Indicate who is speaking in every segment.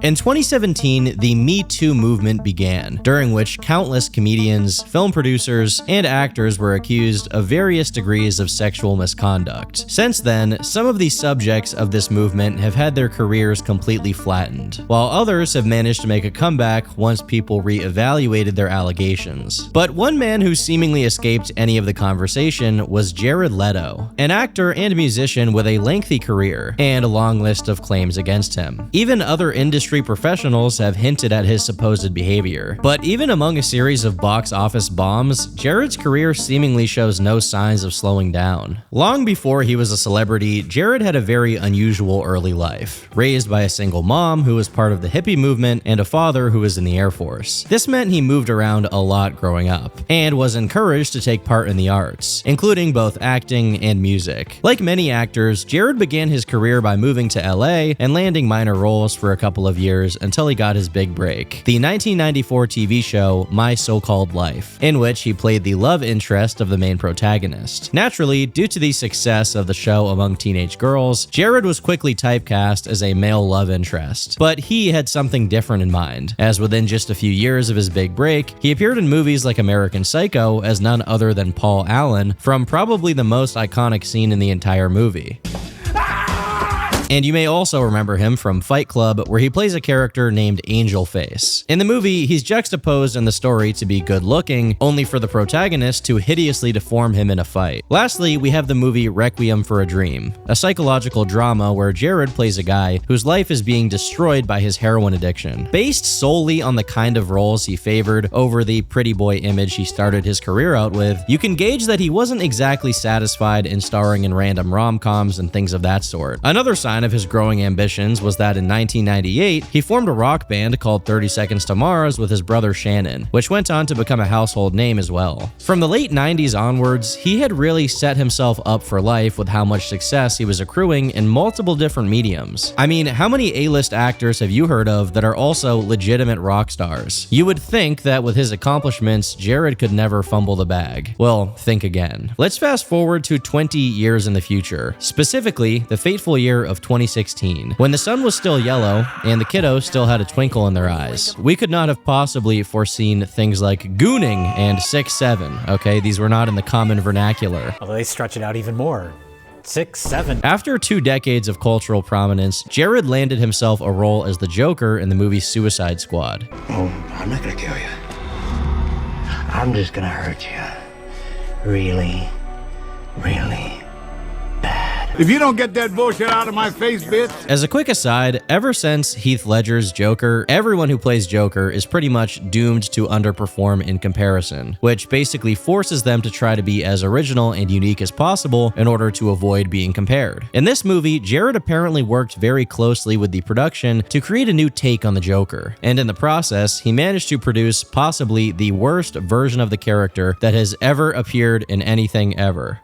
Speaker 1: In 2017, the Me Too movement began, during which countless comedians, film producers, and actors were accused of various degrees of sexual misconduct. Since then, some of the subjects of this movement have had their careers completely flattened, while others have managed to make a comeback once people re-evaluated their allegations. But one man who seemingly escaped any of the conversation was Jared Leto, an actor and musician with a lengthy career and a long list of claims against him. Even other industry professionals have hinted at his supposed behavior. But even among a series of box office bombs, Jared's career seemingly shows no signs of slowing down. Long before he was a celebrity, Jared had a very unusual early life. Raised by a single mom who was part of the hippie movement and a father who was in the Air Force. This meant he moved around a lot growing up, and was encouraged to take part in the arts, including both acting and music. Like many actors, Jared began his career by moving to LA and landing minor roles for a couple of years until he got his big break. The 1994 TV show My So-Called Life, in which he played the love interest of the main protagonist. Naturally, due to the success of the show among teenage girls, Jared was quickly typecast as a male love interest. But he had something different in mind, as within just a few years of his big break, he appeared in movies like American Psycho as none other than Paul Allen from probably the most iconic scene in the entire movie. And you may also remember him from Fight Club, where he plays a character named Angel Face. In the movie, he's juxtaposed in the story to be good-looking, only for the protagonist to hideously deform him in a fight. Lastly, we have the movie Requiem for a Dream, a psychological drama where Jared plays a guy whose life is being destroyed by his heroin addiction. Based solely on the kind of roles he favored over the pretty boy image he started his career out with, you can gauge that he wasn't exactly satisfied in starring in random rom-coms and things of that sort. Another sign of his growing ambitions was that in 1998, he formed a rock band called 30 Seconds to Mars with his brother Shannon, which went on to become a household name as well. From the late 90s onwards, he had really set himself up for life with how much success he was accruing in multiple different mediums. I mean, how many A-list actors have you heard of that are also legitimate rock stars? You would think that with his accomplishments, Jared could never fumble the bag. Well, think again. Let's fast forward to 20 years in the future, specifically the fateful year of 2016, when the sun was still yellow and the kiddos still had a twinkle in their eyes. We could not have possibly foreseen things like gooning and 6'7", okay? These were not in the common vernacular.
Speaker 2: Although they stretch it out even more. 6'7".
Speaker 1: After 2 decades of cultural prominence, Jared landed himself a role as the Joker in the movie Suicide Squad.
Speaker 3: Oh, I'm not gonna kill you. I'm just gonna hurt you. Really, really bad.
Speaker 4: If you don't get that bullshit out of my face, bitch.
Speaker 1: As a quick aside, ever since Heath Ledger's Joker, everyone who plays Joker is pretty much doomed to underperform in comparison, which basically forces them to try to be as original and unique as possible in order to avoid being compared. In this movie, Jared apparently worked very closely with the production to create a new take on the Joker, and in the process, he managed to produce possibly the worst version of the character that has ever appeared in anything ever.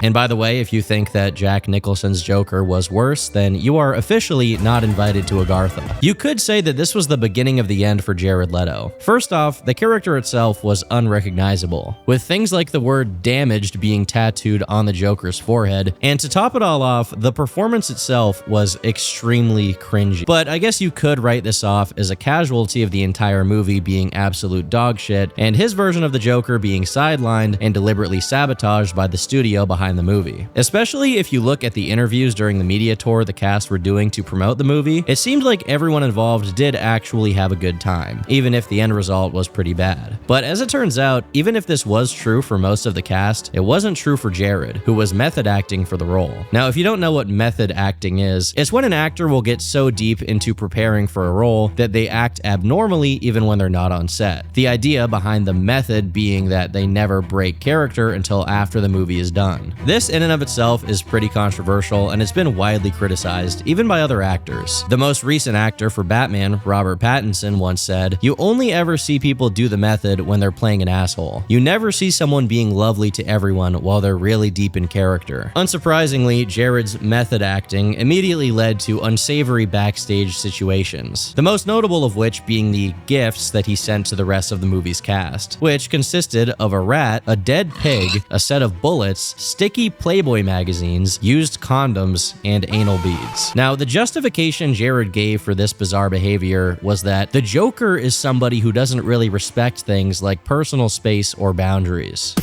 Speaker 1: And by the way, if you think that Jack Nicholson's Joker was worse, then you are officially not invited to Agartha. You could say that this was the beginning of the end for Jared Leto. First off, the character itself was unrecognizable, with things like the word damaged being tattooed on the Joker's forehead, and to top it all off, the performance itself was extremely cringy. But I guess you could write this off as a casualty of the entire movie being absolute dog shit, and his version of the Joker being sidelined and deliberately sabotaged by the studio behind the movie. Especially if you look at the interviews during the media tour the cast were doing to promote the movie, it seemed like everyone involved did actually have a good time, even if the end result was pretty bad. But as it turns out, even if this was true for most of the cast, it wasn't true for Jared, who was method acting for the role. Now, if you don't know what method acting is, it's when an actor will get so deep into preparing for a role that they act abnormally even when they're not on set. The idea behind the method being that they never break character until after the movie is done. This in and of itself is pretty controversial, and it's been widely criticized, even by other actors. The most recent actor for Batman, Robert Pattinson, once said, "You only ever see people do the method when they're playing an asshole. You never see someone being lovely to everyone while they're really deep in character." Unsurprisingly, Jared's method acting immediately led to unsavory backstage situations, the most notable of which being the gifts that he sent to the rest of the movie's cast, which consisted of a rat, a dead pig, a set of bullets, sticky Playboy magazines, used condoms, and anal beads. Now, the justification Jared gave for this bizarre behavior was that the Joker is somebody who doesn't really respect things like personal space or boundaries.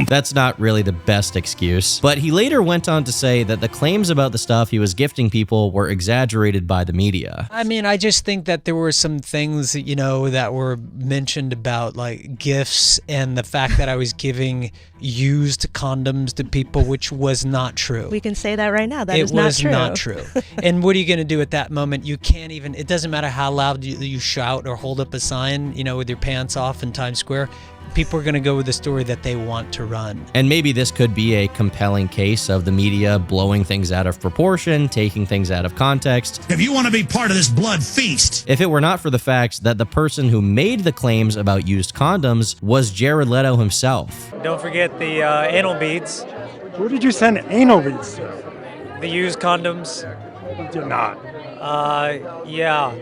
Speaker 1: That's not really the best excuse, but he later went on to say that the claims about the stuff he was gifting people were exaggerated by the media.
Speaker 5: I mean, I just think that there were some things, you know, that were mentioned about like gifts and the fact that I was giving used condoms to people, which was not true.
Speaker 6: We can say that right now. That is not true.
Speaker 5: It was not true. And what are you going to do at that moment? You can't even, it doesn't matter how loud you shout or hold up a sign, you know, with your pants off in Times Square. People are going to go with the story that they want to run.
Speaker 1: And maybe this could be a compelling case of the media blowing things out of proportion, taking things out of context.
Speaker 7: If you want to be part of this blood feast.
Speaker 1: If it were not for the fact that the person who made the claims about used condoms was Jared Leto himself.
Speaker 8: Don't forget the anal beads.
Speaker 9: Who did you send anal beads to?
Speaker 8: The used condoms.
Speaker 9: You did not.
Speaker 8: Yeah.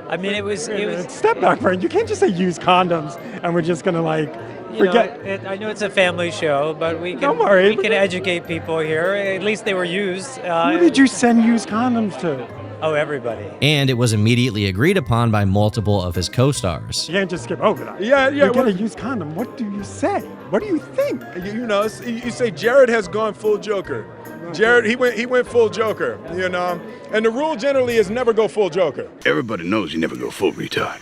Speaker 8: I mean, it was.
Speaker 9: Step back, friend. You can't just say use condoms and we're just gonna like forget.
Speaker 8: I know it's a family show, but we can.
Speaker 9: Don't worry.
Speaker 8: We can educate people here. At least they were used.
Speaker 9: Who did you send used condoms to?
Speaker 8: Oh, everybody.
Speaker 1: And it was immediately agreed upon by multiple of his co-stars.
Speaker 9: You can't just skip over that.
Speaker 10: Yeah.
Speaker 9: You get a used condom. What do you say? What do you think?
Speaker 10: You know, you say Jared has gone full Joker. Jared, he went full Joker, you know. And the rule generally is never go full Joker.
Speaker 4: Everybody knows you never go full retard.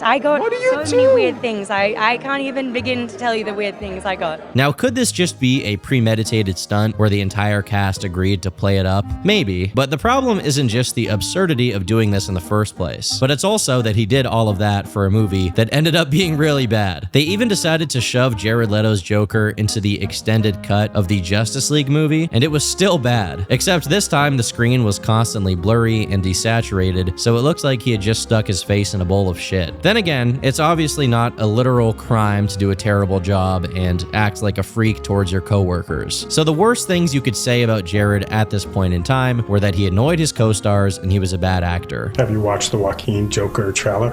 Speaker 6: I got
Speaker 9: What do you
Speaker 6: so many
Speaker 9: do?
Speaker 6: weird things. I can't even begin to tell you the weird things I got.
Speaker 1: Now, could this just be a premeditated stunt where the entire cast agreed to play it up? Maybe, but the problem isn't just the absurdity of doing this in the first place, but it's also that he did all of that for a movie that ended up being really bad. They even decided to shove Jared Leto's Joker into the extended cut of the Justice League movie, and it was still bad, except this time the screen was constantly blurry and desaturated, so it looks like he had just stuck his face in a bowl of shit. Then again, it's obviously not a literal crime to do a terrible job and act like a freak towards your coworkers. So the worst things you could say about Jared at this point in time were that he annoyed his co-stars and he was a bad actor.
Speaker 9: Have you watched the Joaquin Joker trailer?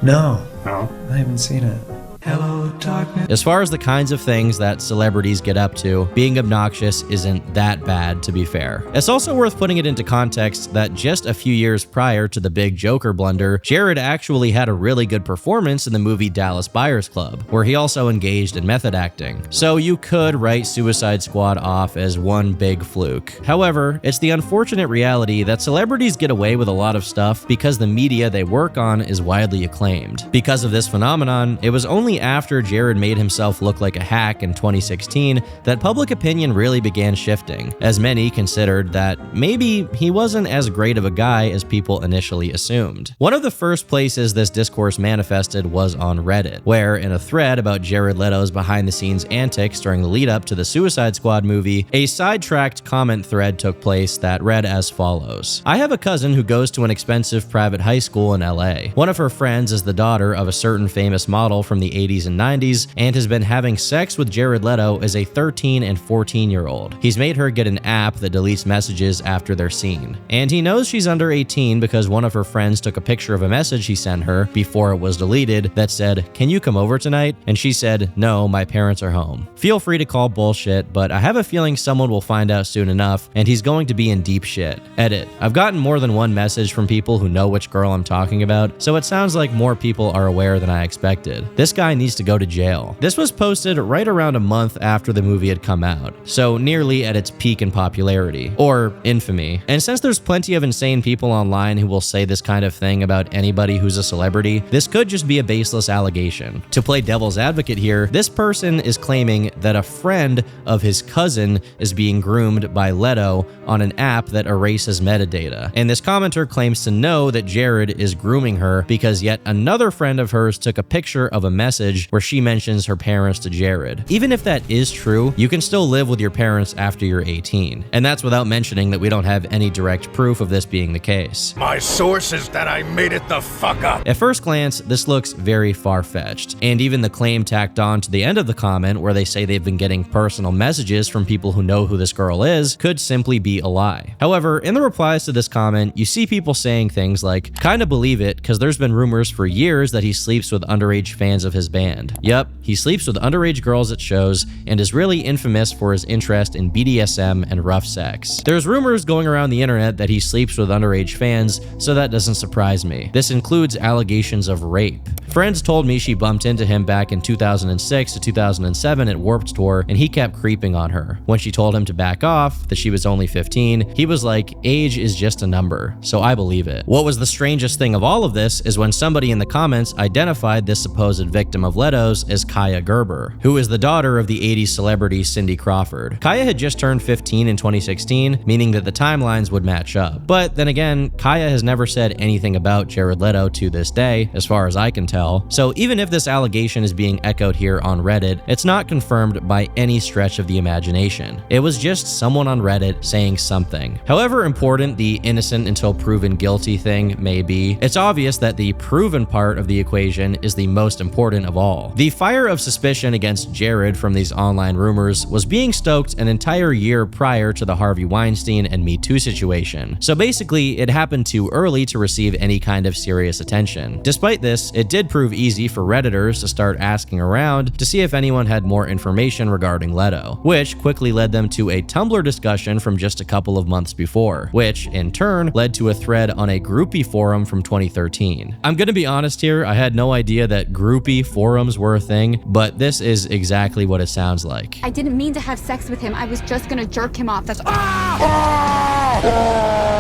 Speaker 11: No.
Speaker 9: No?
Speaker 11: I haven't seen it. Hello, darkness.
Speaker 1: As far as the kinds of things that celebrities get up to, being obnoxious isn't that bad, to be fair. It's also worth putting it into context that just a few years prior to the big Joker blunder, Jared actually had a really good performance in the movie Dallas Buyers Club, where he also engaged in method acting. So you could write Suicide Squad off as one big fluke. However, it's the unfortunate reality that celebrities get away with a lot of stuff because the media they work on is widely acclaimed. Because of this phenomenon, it was only after Jared made himself look like a hack in 2016 that public opinion really began shifting, as many considered that maybe he wasn't as great of a guy as people initially assumed. One of the first places this discourse manifested was on Reddit, where in a thread about Jared Leto's behind-the-scenes antics during the lead-up to the Suicide Squad movie, a sidetracked comment thread took place that read as follows. I have a cousin who goes to an expensive private high school in LA. One of her friends is the daughter of a certain famous model from the 80s and 90s and has been having sex with Jared Leto as a 13 and 14-year-old. He's made her get an app that deletes messages after they're seen. And he knows she's under 18 because one of her friends took a picture of a message he sent her before it was deleted that said, "Can you come over tonight?" And she said, "No, my parents are home." Feel free to call bullshit, but I have a feeling someone will find out soon enough and he's going to be in deep shit. Edit. I've gotten more than one message from people who know which girl I'm talking about, so it sounds like more people are aware than I expected. This guy needs to go to jail. This was posted right around a month after the movie had come out, so nearly at its peak in popularity, or infamy. And since there's plenty of insane people online who will say this kind of thing about anybody who's a celebrity, this could just be a baseless allegation. To play devil's advocate here, this person is claiming that a friend of his cousin is being groomed by Leto on an app that erases metadata. And this commenter claims to know that Jared is grooming her because yet another friend of hers took a picture of a message where she mentions her parents to Jared. Even if that is true, you can still live with your parents after you're 18. And that's without mentioning that we don't have any direct proof of this being the case.
Speaker 7: My source is that I made it the fuck up.
Speaker 1: At first glance, this looks very far-fetched, and even the claim tacked on to the end of the comment where they say they've been getting personal messages from people who know who this girl is could simply be a lie. However, in the replies to this comment, you see people saying things like, "Kinda believe it, cause there's been rumors for years that he sleeps with underage fans of his his band. Yup, he sleeps with underage girls at shows and is really infamous for his interest in BDSM and rough sex. There's rumors going around the internet that he sleeps with underage fans, so that doesn't surprise me. This includes allegations of rape. Friends told me she bumped into him back in 2006 to 2007 at Warped Tour, and he kept creeping on her. When she told him to back off, that she was only 15, he was like, age is just a number, so I believe it. What was the strangest thing of all of this is when somebody in the comments identified this supposed victim of Leto's as Kaya Gerber, who is the daughter of the 80s celebrity Cindy Crawford. Kaya had just turned 15 in 2016, meaning that the timelines would match up. But then again, Kaya has never said anything about Jared Leto to this day, as far as I can tell. So even if this allegation is being echoed here on Reddit, it's not confirmed by any stretch of the imagination. It was just someone on Reddit saying something. However important the innocent until proven guilty thing may be, it's obvious that the proven part of the equation is the most important of all. The fire of suspicion against Jared from these online rumors was being stoked an entire year prior to the Harvey Weinstein and Me Too situation. So basically, it happened too early to receive any kind of serious attention. Despite this, it did prove easy for Redditors to start asking around to see if anyone had more information regarding Leto, which quickly led them to a Tumblr discussion from just a couple of months before, which in turn led to a thread on a groupie forum from 2013. I'm gonna be honest here, I had no idea that groupie forums were a thing, but this is exactly what it sounds like.
Speaker 12: I didn't mean to have sex with him. I was just gonna jerk him off. That's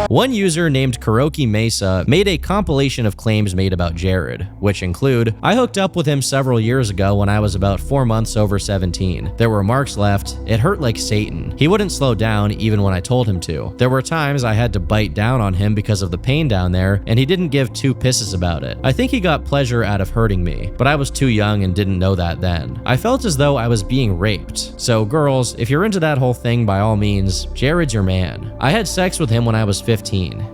Speaker 1: One user named Kuroki Mesa made a compilation of claims made about Jared, which include, I hooked up with him several years ago when I was about 4 months over 17. There were marks left. It hurt like Satan. He wouldn't slow down even when I told him to. There were times I had to bite down on him because of the pain down there, and he didn't give two pisses about it. I think he got pleasure out of hurting me, but I was too young and didn't know that then. I felt as though I was being raped. So girls, if you're into that whole thing, by all means, Jared's your man. I had sex with him when I was 15.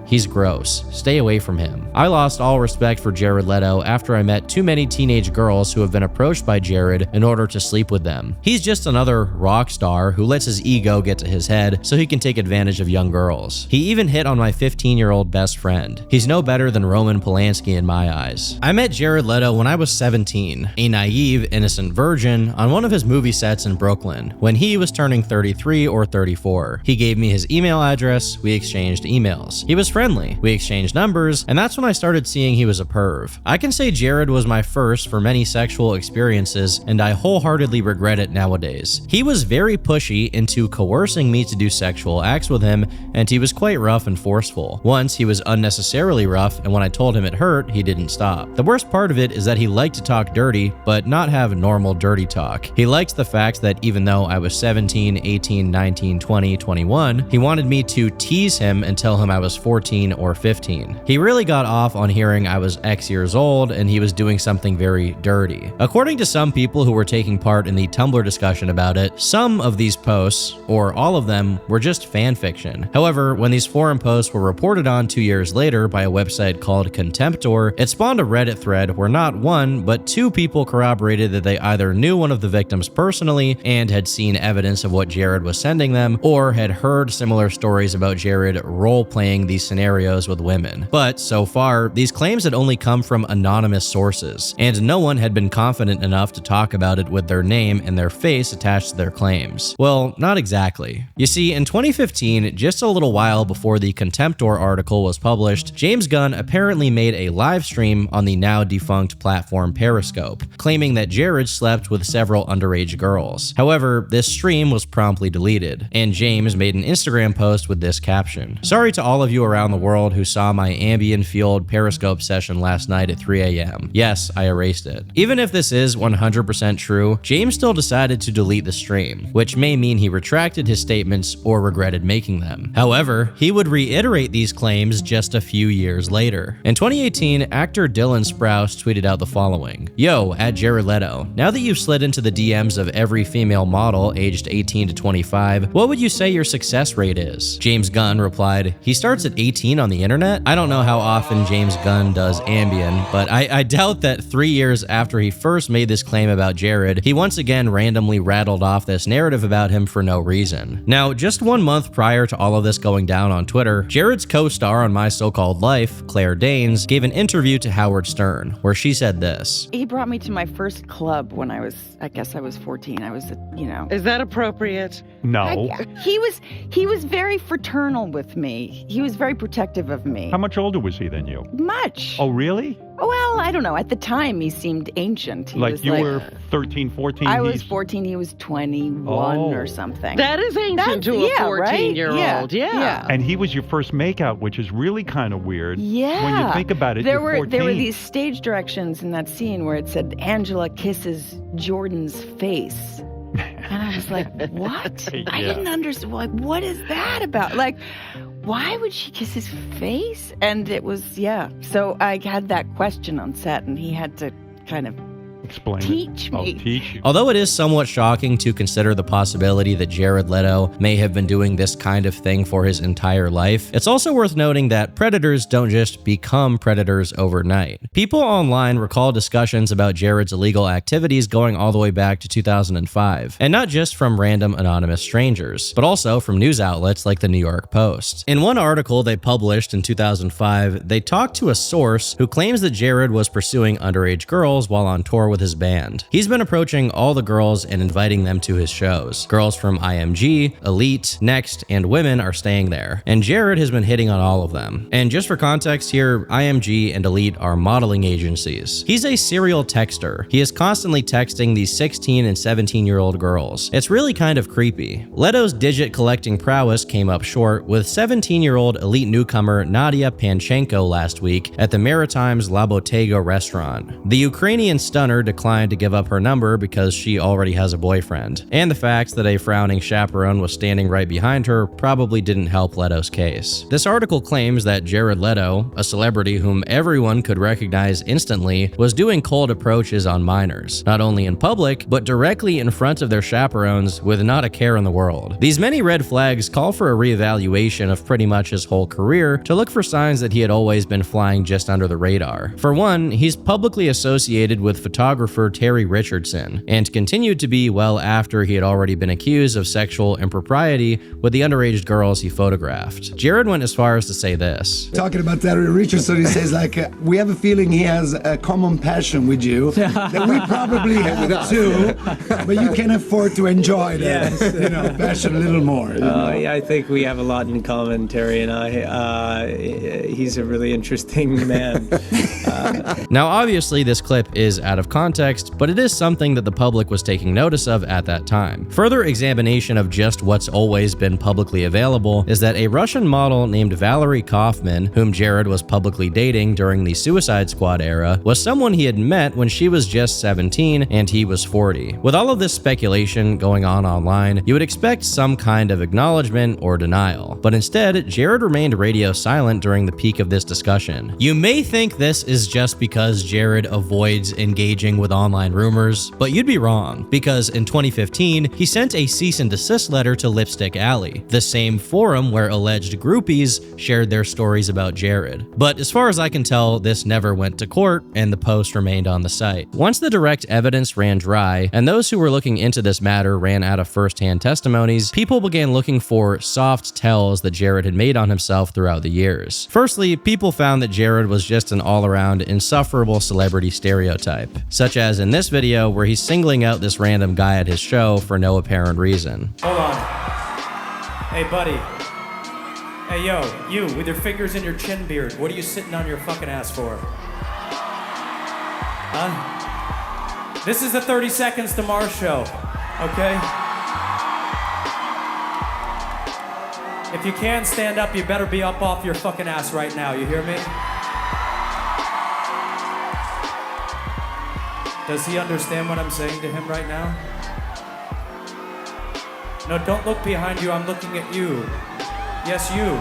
Speaker 1: He's gross. Stay away from him. I lost all respect for Jared Leto after I met too many teenage girls who have been approached by Jared in order to sleep with them. He's just another rock star who lets his ego get to his head so he can take advantage of young girls. He even hit on my 15-year-old best friend. He's no better than Roman Polanski in my eyes. I met Jared Leto when I was 17, a naive, innocent virgin on one of his movie sets in Brooklyn, when he was turning 33 or 34. He gave me his email address, we exchanged emails. He was friendly, we exchanged numbers, and that's when I started seeing he was a perv. I can say Jared was my first for many sexual experiences, and I wholeheartedly regret it nowadays. He was very pushy into coercing me to do sexual acts with him, and he was quite rough and forceful. Once he was unnecessarily rough, and when I told him it hurt, he didn't stop. The worst part of it is that he liked to talk dirty, but not have normal dirty talk. He liked the fact that even though I was 17, 18, 19, 20, 21, he wanted me to tease him and tell him I was 14 or 15. He really got off on hearing I was X years old and he was doing something very dirty. According to some people who were taking part in the Tumblr discussion about it, some of these posts, or all of them, were just fan fiction. However, when these forum posts were reported on 2 years later by a website called Contemptor, it spawned a Reddit thread where not one, but two people corroborated that they either knew one of the victims personally and had seen evidence of what Jared was sending them, or had heard similar stories about Jared role-playing these scenarios with women. But so far, these claims had only come from anonymous sources, and no one had been confident enough to talk about it with their name and their face attached to their claims. Well, not exactly. You see, in 2015, just a little while before the Contemptor article was published, James Gunn apparently made a live stream on the now defunct platform Periscope, claiming that Jared slept with several underage girls. However, this stream was promptly deleted, and James made an Instagram post with this caption: "Sorry to all of you around the world who saw my ambient-fueled Periscope session last night at 3 a.m. Yes, I erased it." Even if this is 100% true, James still decided to delete the stream, which may mean he retracted his statements or regretted making them. However, he would reiterate these claims just a few years later. In 2018, actor Dylan Sprouse tweeted out the following: "Yo, at Jared Leto, now that you've slid into the DMs of every female model aged 18 to 25, what would you say your success rate is?" James Gunn replied, He starts at 18 on the internet. I don't know how often James Gunn does Ambien, but I doubt that 3 years after he first made this claim about Jared, he once again randomly rattled off this narrative about him for no reason. Now, just 1 month prior to all of this going down on Twitter, Jared's co-star on My So-Called Life, Claire Danes, gave an interview to Howard Stern, where she said this.
Speaker 13: He brought me to my first club when I guess I was 14. I was, Is that appropriate?
Speaker 14: No.
Speaker 13: He was very fraternal with me. He was very protective of me.
Speaker 14: How much older was he than you?
Speaker 13: Much.
Speaker 14: Oh, really?
Speaker 13: Well, I don't know. At the time, he seemed ancient. He was
Speaker 14: you were 13, 14?
Speaker 13: I was 14. He was 21 or something.
Speaker 15: That is ancient to a 14-year-old. Yeah.
Speaker 14: And he was your first makeout, which is really kind of weird.
Speaker 13: Yeah.
Speaker 14: When you think about it,
Speaker 13: there
Speaker 14: you're 14.
Speaker 13: were these stage directions in that scene where it said Angela kisses Jordan's face. And I was like, what?
Speaker 14: Yeah.
Speaker 13: I didn't understand. Like, what is that about? Like, why would she kiss his face? And it was, So I had that question on set, and he had to kind of
Speaker 14: explain
Speaker 13: teach me.
Speaker 14: I'll teach you.
Speaker 1: Although it is somewhat shocking to consider the possibility that Jared Leto may have been doing this kind of thing for his entire life, it's also worth noting that predators don't just become predators overnight. People online recall discussions about Jared's illegal activities going all the way back to 2005, and not just from random anonymous strangers, but also from news outlets like the New York Post. In one article they published in 2005, they talked to a source who claims that Jared was pursuing underage girls while on tour with his band. He's been approaching all the girls and inviting them to his shows. Girls from IMG, Elite, Next, and Women are staying there, and Jared has been hitting on all of them. And just for context here, IMG and Elite are modeling agencies. He's a serial texter. He is constantly texting these 16 and 17-year-old girls. It's really kind of creepy. Leto's digit collecting prowess came up short with 17-year-old Elite newcomer Nadia Panchenko last week at the Maritime's La Bottega restaurant. The Ukrainian stunner declined to give up her number because she already has a boyfriend, and the fact that a frowning chaperone was standing right behind her probably didn't help Leto's case. This article claims that Jared Leto, a celebrity whom everyone could recognize instantly, was doing cold approaches on minors, not only in public, but directly in front of their chaperones with not a care in the world. These many red flags call for a reevaluation of pretty much his whole career to look for signs that he had always been flying just under the radar. For one, he's publicly associated with photographer Terry Richardson, and continued to be well after he had already been accused of sexual impropriety with the underage girls he photographed. Jared went as far as to say this.
Speaker 16: Talking about Terry Richardson, he says we have a feeling he has a common passion with you that we probably have too, but you can afford to enjoy that passion a little more.
Speaker 8: Yeah, I think we have a lot in common, Terry and I. He's a really interesting man.
Speaker 1: Now, obviously, this clip is out of context, but it is something that the public was taking notice of at that time. Further examination of just what's always been publicly available is that a Russian model named Valerie Kaufman, whom Jared was publicly dating during the Suicide Squad era, was someone he had met when she was just 17 and he was 40. With all of this speculation going on online, you would expect some kind of acknowledgement or denial, but instead, Jared remained radio silent during the peak of this discussion. You may think this is just because Jared avoids engaging with online rumors, but you'd be wrong, because in 2015, he sent a cease and desist letter to Lipstick Alley, the same forum where alleged groupies shared their stories about Jared. But as far as I can tell, this never went to court, and the post remained on the site. Once the direct evidence ran dry, and those who were looking into this matter ran out of first-hand testimonies, people began looking for soft tells that Jared had made on himself throughout the years. Firstly, people found that Jared was just an all-around insufferable celebrity stereotype, such as in this video where he's singling out this random guy at his show for no apparent reason.
Speaker 17: Hold on. Hey, buddy. Hey, yo, you with your fingers in your chin beard, what are you sitting on your fucking ass for? Huh? This is the 30 Seconds to Mars show, okay? If you can stand up, you better be up off your fucking ass right now, you hear me? Does he understand what I'm saying to him right now? No, don't look behind you, I'm looking at you. Yes, you.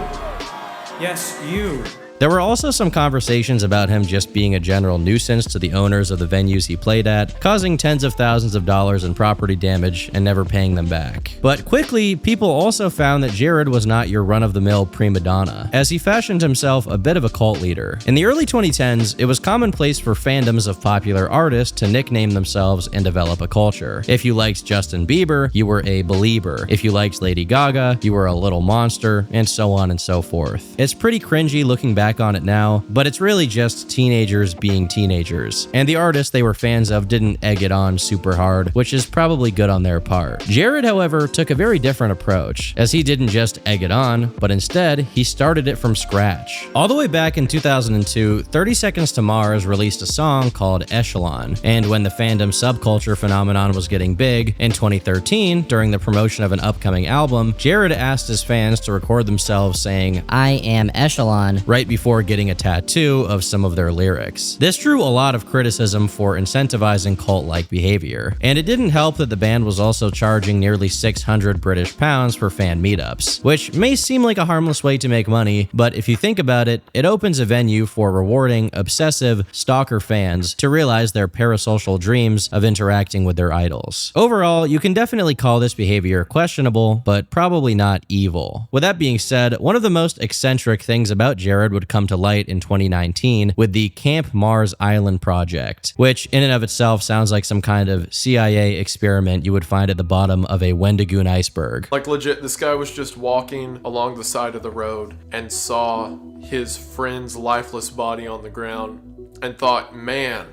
Speaker 17: Yes, you.
Speaker 1: There were also some conversations about him just being a general nuisance to the owners of the venues he played at, causing tens of thousands of dollars in property damage and never paying them back. But quickly, people also found that Jared was not your run-of-the-mill prima donna, as he fashioned himself a bit of a cult leader. In the early 2010s, it was commonplace for fandoms of popular artists to nickname themselves and develop a culture. If you liked Justin Bieber, you were a belieber. If you liked Lady Gaga, you were a little monster, and so on and so forth. It's pretty cringy looking back on it now, but it's really just teenagers being teenagers. And the artists they were fans of didn't egg it on super hard, which is probably good on their part. Jared, however, took a very different approach, as he didn't just egg it on, but instead, he started it from scratch. All the way back in 2002, 30 Seconds to Mars released a song called Echelon, and when the fandom subculture phenomenon was getting big, in 2013, during the promotion of an upcoming album, Jared asked his fans to record themselves saying, "I am Echelon," right before getting a tattoo of some of their lyrics. This drew a lot of criticism for incentivizing cult-like behavior, and it didn't help that the band was also charging nearly 600 British pounds for fan meetups, which may seem like a harmless way to make money, but if you think about it, it opens a venue for rewarding obsessive stalker fans to realize their parasocial dreams of interacting with their idols. Overall, you can definitely call this behavior questionable, but probably not evil. With that being said, one of the most eccentric things about Jared would come to light in 2019 with the Camp Mars Island project, which in and of itself sounds like some kind of CIA experiment you would find at the bottom of a Wendigoon iceberg.
Speaker 18: Like legit, this guy was just walking along the side of the road and saw his friend's lifeless body on the ground and thought, man,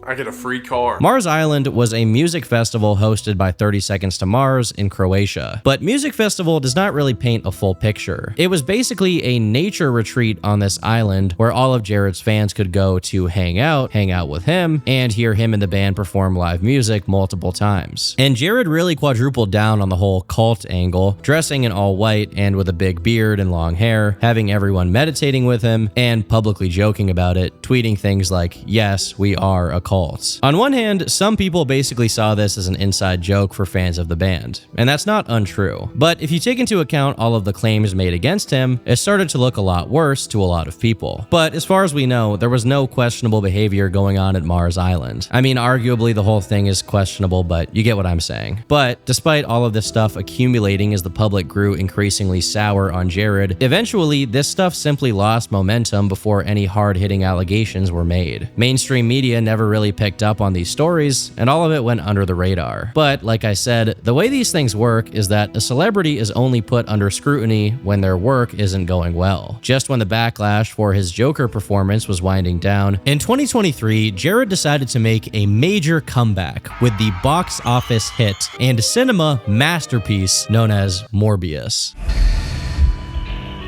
Speaker 18: I get a free car.
Speaker 1: Mars Island was a music festival hosted by 30 Seconds to Mars in Croatia. But Music Festival does not really paint a full picture. It was basically a nature retreat on this island where all of Jared's fans could go to hang out with him, and hear him and the band perform live music multiple times. And Jared really quadrupled down on the whole cult angle, dressing in all white and with a big beard and long hair, having everyone meditating with him, and publicly joking about it, tweeting things like, "Yes, we are a cult." On one hand, some people basically saw this as an inside joke for fans of the band, and that's not untrue. But if you take into account all of the claims made against him, it started to look a lot worse to a lot of people. But as far as we know, there was no questionable behavior going on at Mars Island. I mean, arguably the whole thing is questionable, but you get what I'm saying. But despite all of this stuff accumulating as the public grew increasingly sour on Jared, eventually this stuff simply lost momentum before any hard-hitting allegations were made. Mainstream media never really picked up on these stories, and all of it went under the radar. But like I said, the way these things work is that a celebrity is only put under scrutiny when their work isn't going well. Just when the backlash for his Joker performance was winding down, in 2023, Jared decided to make a major comeback with the box office hit and cinema masterpiece known as Morbius.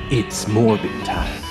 Speaker 19: It's Morbid time.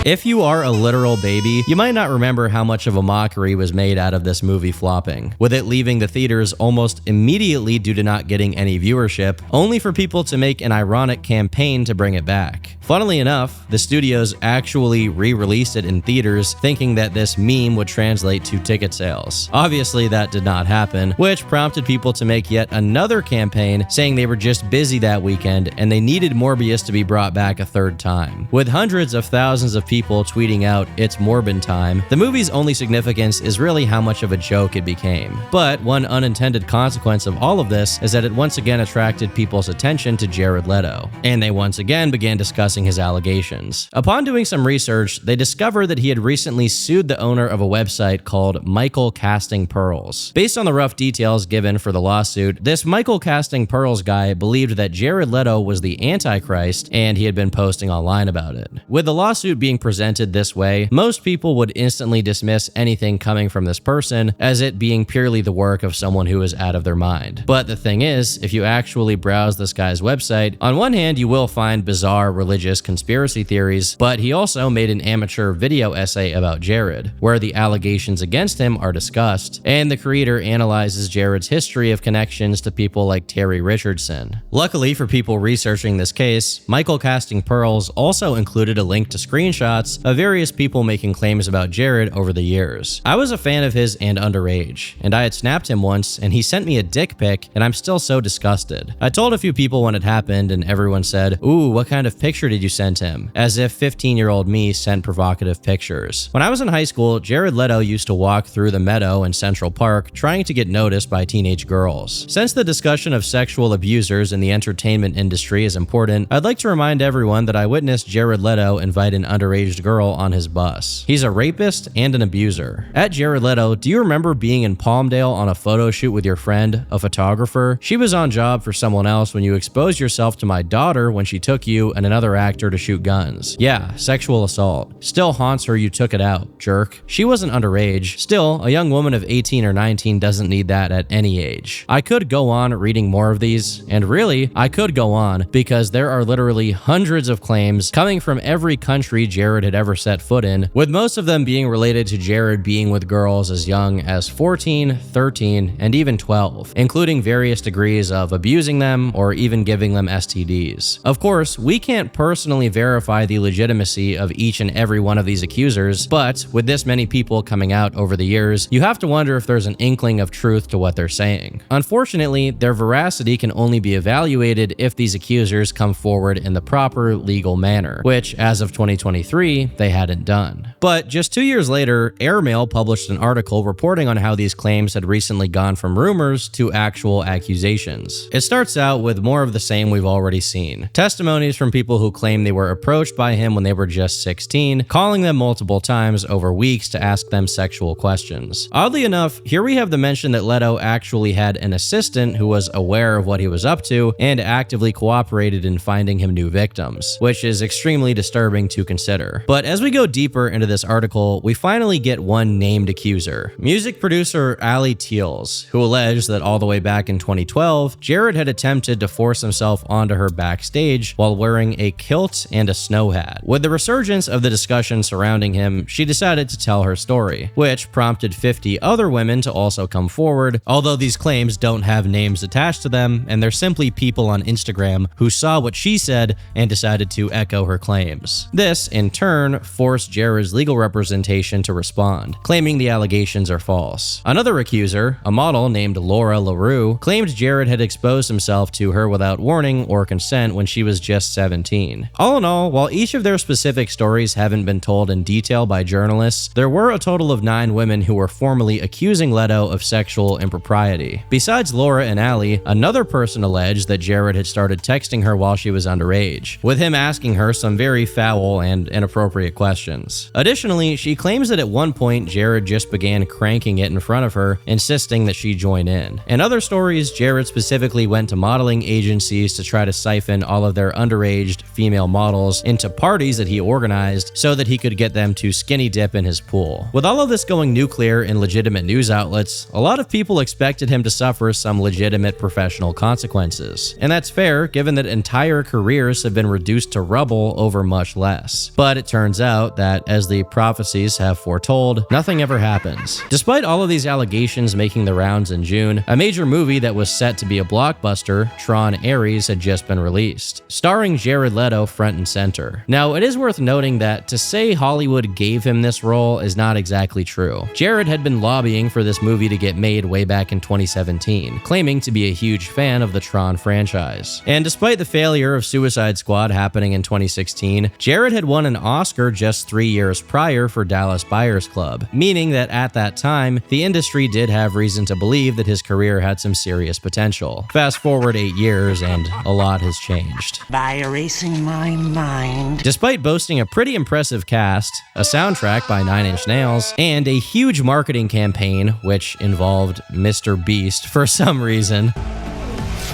Speaker 1: If you are a literal baby, you might not remember how much of a mockery was made out of this movie flopping, with it leaving the theaters almost immediately due to not getting any viewership, only for people to make an ironic campaign to bring it back. Funnily enough, the studios actually re-released it in theaters, thinking that this meme would translate to ticket sales. Obviously, that did not happen, which prompted people to make yet another campaign saying they were just busy that weekend and they needed Morbius to be brought back a third time. With hundreds of thousands of people tweeting out, "It's Morbin time," the movie's only significance is really how much of a joke it became. But one unintended consequence of all of this is that it once again attracted people's attention to Jared Leto, and they once again began discussing his allegations. Upon doing some research, they discovered that he had recently sued the owner of a website called Michael Casting Pearls. Based on the rough details given for the lawsuit, this Michael Casting Pearls guy believed that Jared Leto was the Antichrist, and he had been posting online about it. With the lawsuit being presented this way, most people would instantly dismiss anything coming from this person as it being purely the work of someone who is out of their mind. But the thing is, if you actually browse this guy's website, on one hand you will find bizarre religious conspiracy theories, but he also made an amateur video essay about Jared, where the allegations against him are discussed, and the creator analyzes Jared's history of connections to people like Terry Richardson. Luckily for people researching this case, Michael Casting Pearls also included a link to screenshots screenshots of various people making claims about Jared over the years. I was a fan of his and underage, and I had snapped him once and he sent me a dick pic, and I'm still so disgusted. I told a few people when it happened and everyone said, "Ooh, what kind of picture did you send him?" As if 15-year-old me sent provocative pictures. When I was in high school, Jared Leto used to walk through the Meadow in Central Park trying to get noticed by teenage girls. Since the discussion of sexual abusers in the entertainment industry is important, I'd like to remind everyone that I witnessed Jared Leto invite an underage girl on his bus. He's a rapist and an abuser. At Jared Leto, do you remember being in Palmdale on a photo shoot with your friend, a photographer? She was on job for someone else when you exposed yourself to my daughter when she took you and another actor to shoot guns. Yeah, sexual assault. Still haunts her you took it out, jerk. She wasn't underage. Still, a young woman of 18 or 19 doesn't need that at any age. I could go on reading more of these, and really, I could go on, because there are literally hundreds of claims coming from every country Jared had ever set foot in, with most of them being related to Jared being with girls as young as 14, 13, and even 12, including various degrees of abusing them or even giving them STDs. Of course, we can't personally verify the legitimacy of each and every one of these accusers, but with this many people coming out over the years, you have to wonder if there's an inkling of truth to what they're saying. Unfortunately, their veracity can only be evaluated if these accusers come forward in the proper legal manner, which, as of 2023, they hadn't done. But just 2 years later, Airmail published an article reporting on how these claims had recently gone from rumors to actual accusations. It starts out with more of the same we've already seen. Testimonies from people who claim they were approached by him when they were just 16, calling them multiple times over weeks to ask them sexual questions. Oddly enough, here we have the mention that Leto actually had an assistant who was aware of what he was up to and actively cooperated in finding him new victims, which is extremely disturbing to consider. But as we go deeper into this article, we finally get one named accuser, music producer Ali Teals, who alleged that all the way back in 2012, Jared had attempted to force himself onto her backstage while wearing a kilt and a snow hat. With the resurgence of the discussion surrounding him, she decided to tell her story, which prompted 50 other women to also come forward, although these claims don't have names attached to them, and they're simply people on Instagram who saw what she said and decided to echo her claims. This, in turn, forced Jared's legal representation to respond, claiming the allegations are false. Another accuser, a model named Laura LaRue, claimed Jared had exposed himself to her without warning or consent when she was just 17. All in all, while each of their specific stories haven't been told in detail by journalists, there were a total of 9 women who were formally accusing Leto of sexual impropriety. Besides Laura and Ali, another person alleged that Jared had started texting her while she was underage, with him asking her some very foul and inappropriate questions. Additionally, she claims that at one point Jared just began cranking it in front of her, insisting that she join in. In other stories, Jared specifically went to modeling agencies to try to siphon all of their underaged female models into parties that he organized so that he could get them to skinny dip in his pool. With all of this going nuclear in legitimate news outlets, a lot of people expected him to suffer some legitimate professional consequences. And that's fair, given that entire careers have been reduced to rubble over much less. But it turns out that, as the prophecies have foretold, nothing ever happens. Despite all of these allegations making the rounds in June, a major movie that was set to be a blockbuster, Tron Ares, had just been released, starring Jared Leto front and center. Now, it is worth noting that to say Hollywood gave him this role is not exactly true. Jared had been lobbying for this movie to get made way back in 2017, claiming to be a huge fan of the Tron franchise. And despite the failure of Suicide Squad happening in 2016, Jared had won an Oscar just 3 years prior for Dallas Buyers Club, meaning that at that time, the industry did have reason to believe that his career had some serious potential. Fast forward 8 years and a lot has changed.
Speaker 19: By erasing my mind.
Speaker 1: Despite boasting a pretty impressive cast, a soundtrack by 9 Inch Nails, and a huge marketing campaign which involved Mr. Beast for some reason,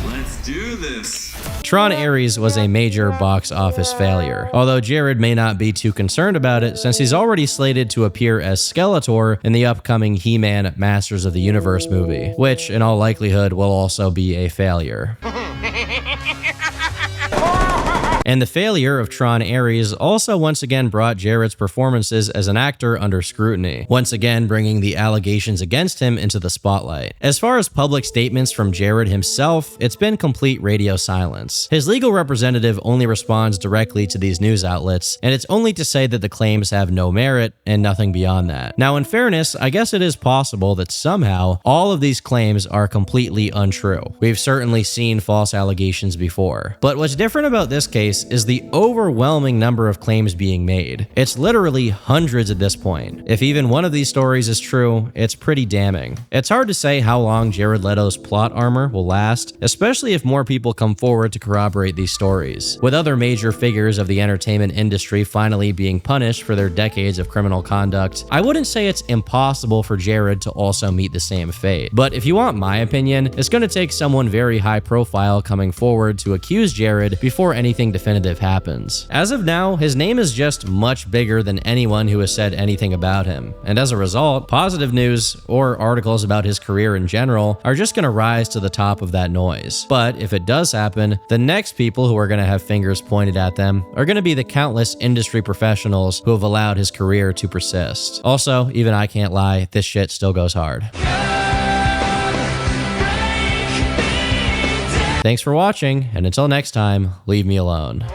Speaker 20: let's do this.
Speaker 1: Tron Ares was a major box office failure, although Jared may not be too concerned about it since he's already slated to appear as Skeletor in the upcoming He-Man Masters of the Universe movie, which in all likelihood will also be a failure. And the failure of Tron Ares also once again brought Jared's performances as an actor under scrutiny, once again bringing the allegations against him into the spotlight. As far as public statements from Jared himself, it's been complete radio silence. His legal representative only responds directly to these news outlets, and it's only to say that the claims have no merit and nothing beyond that. Now, in fairness, I guess it is possible that somehow all of these claims are completely untrue. We've certainly seen false allegations before. But what's different about this case is the overwhelming number of claims being made. It's literally hundreds at this point. If even one of these stories is true, it's pretty damning. It's hard to say how long Jared Leto's plot armor will last, especially if more people come forward to corroborate these stories. With other major figures of the entertainment industry finally being punished for their decades of criminal conduct, I wouldn't say it's impossible for Jared to also meet the same fate. But if you want my opinion, it's going to take someone very high profile coming forward to accuse Jared before anything definitive happens. As of now, his name is just much bigger than anyone who has said anything about him, and as a result, positive news or articles about his career in general are just going to rise to the top of that noise. But if it does happen, the next people who are going to have fingers pointed at them are going to be the countless industry professionals who have allowed his career to persist. Also, even I can't lie, this shit still goes hard. Thanks for watching, and until next time, leave me alone.